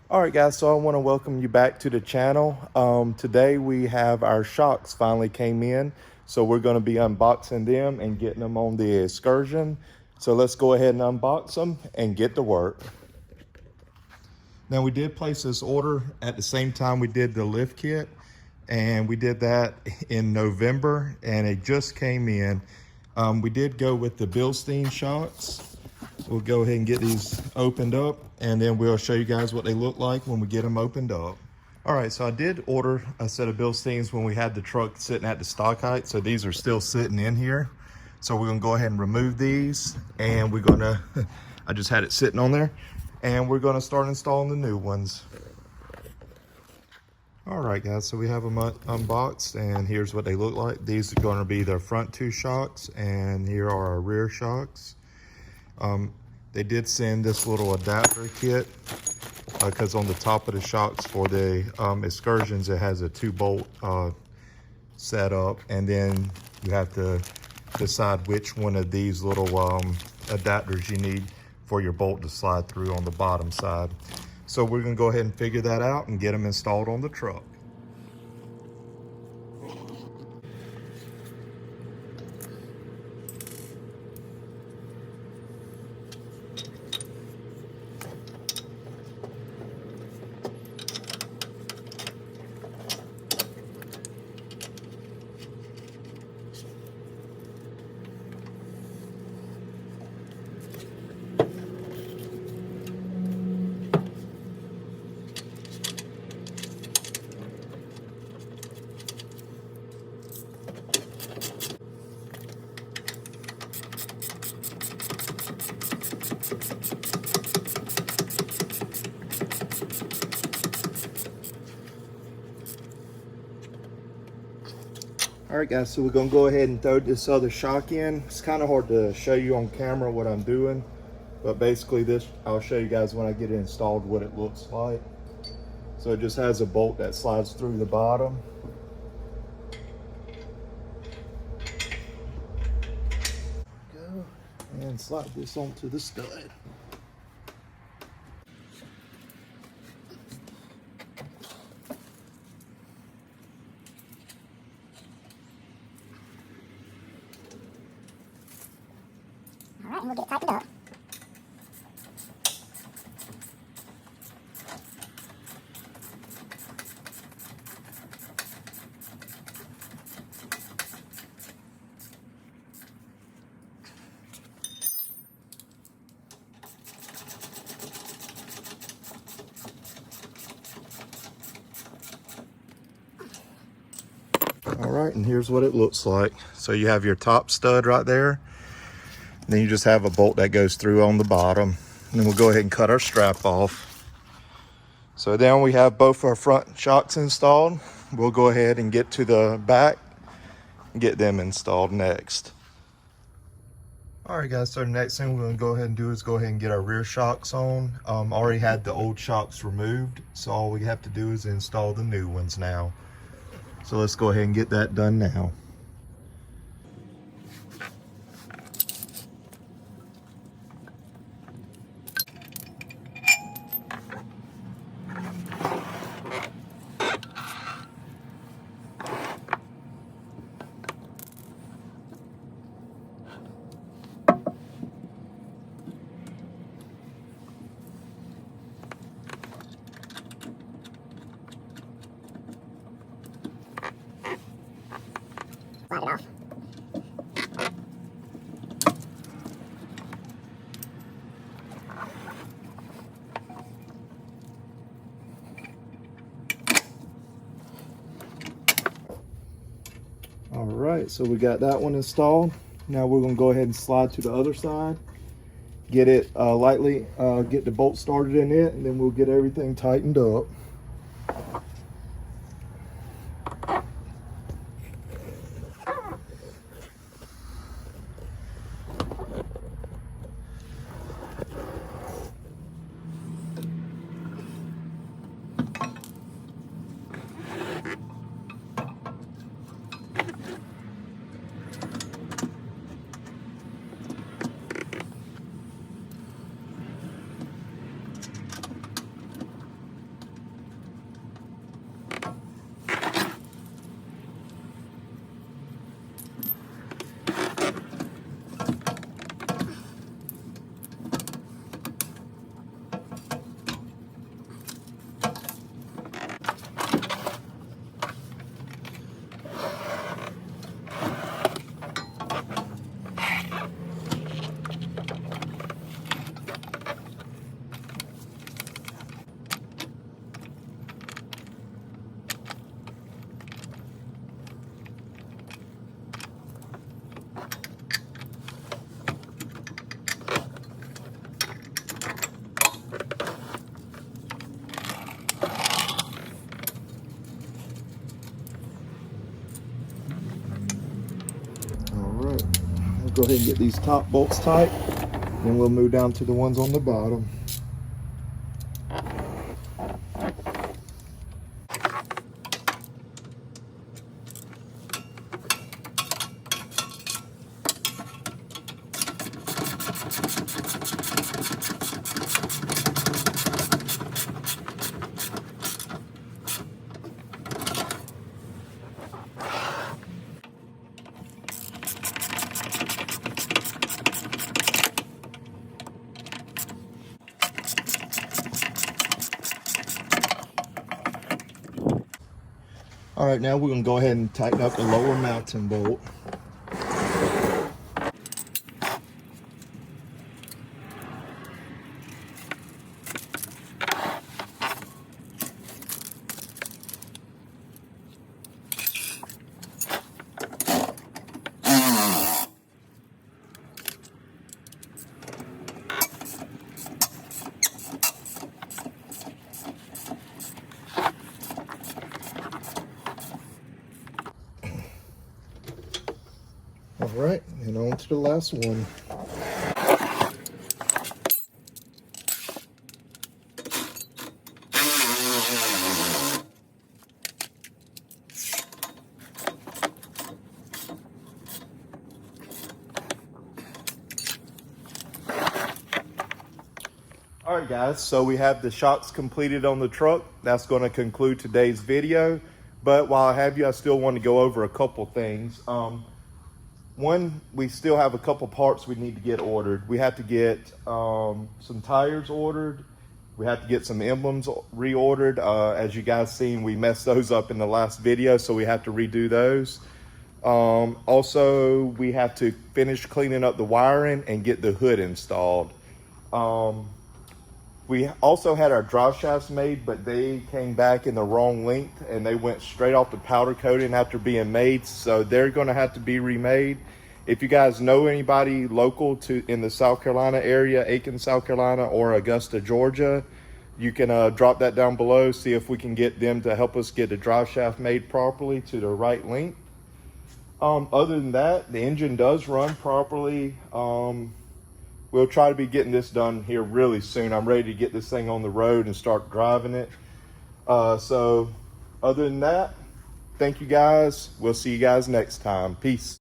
All right, guys, so I want to welcome you back to the channel. Today we have our shocks finally came in, so we're going to be unboxing them and getting them on the Excursion. So let's go ahead and unbox them and get to work. Now, we did place this order at the same time we did the lift kit, and we did that in November, and it just came in. We did go with the Bilstein shocks. We'll go ahead and get these opened up, and then we'll show you guys what they look like when we get them opened up. All right, so I did order a set of Bilsteins when we had the truck sitting at the stock height, so these are still sitting in here. So we're gonna go ahead and remove these, and we're gonna, I just had it sitting on there, and we're gonna start installing the new ones. All right, guys, so we have them unboxed, and here's what they look like. These are gonna be the front two shocks, and here are our rear shocks. They did send this little adapter kit because on the top of the shocks for the Excursions, it has a 2-bolt setup, and then you have to decide which one of these little adapters you need for your bolt to slide through on the bottom side. So we're gonna go ahead and figure that out and get them installed on the truck. All right, guys, so we're gonna go ahead and throw this other shock in. It's kind of hard to show you on camera what I'm doing, but basically this, I'll show you guys when I get it installed what it looks like. So it just has a bolt that slides through the bottom. Go and slide this onto the stud. All right, and we'll get it tightened up. All right, and here's what it looks like. So you have your top stud right there. Then you just have a bolt that goes through on the bottom. And then we'll go ahead and cut our strap off. So then we have both our front shocks installed. We'll go ahead and get to the back and get them installed next. All right, guys, so the next thing we're gonna go ahead and do is go ahead and get our rear shocks on. Already had the old shocks removed, so all we have to do is install the new ones now. So let's go ahead and get that done now. Slide it off. All right, so we got that one installed. Now we're gonna go ahead and slide to the other side, get it lightly, get the bolt started in it, and then we'll get everything tightened up. go ahead and get these top bolts tight. Then we'll move down to the ones on the bottom. All right, now we're gonna go ahead and tighten up the lower mounting bolt. All right, and on to the last one. All right, guys, so we have the shocks completed on the truck. That's going to conclude today's video. But while I have you, I still want to go over a couple things. One, we still have a couple parts we need to get ordered. We have to get some tires ordered. We have to get some emblems reordered. As you guys seen, we messed those up in the last video, so we have to redo those. Also, we have to finish cleaning up the wiring and get the hood installed. We also had our drive shafts made, but they came back in the wrong length and they went straight off the powder coating after being made. So they're gonna have to be remade. If you guys know anybody local to in the South Carolina area, Aiken, South Carolina, or Augusta, Georgia, you can drop that down below, see if we can get them to help us get the drive shaft made properly to the right length. Other than that, the engine does run properly. We'll try to be getting this done here really soon. I'm ready to get this thing on the road and start driving it. So other than that, thank you guys. We'll see you guys next time. Peace.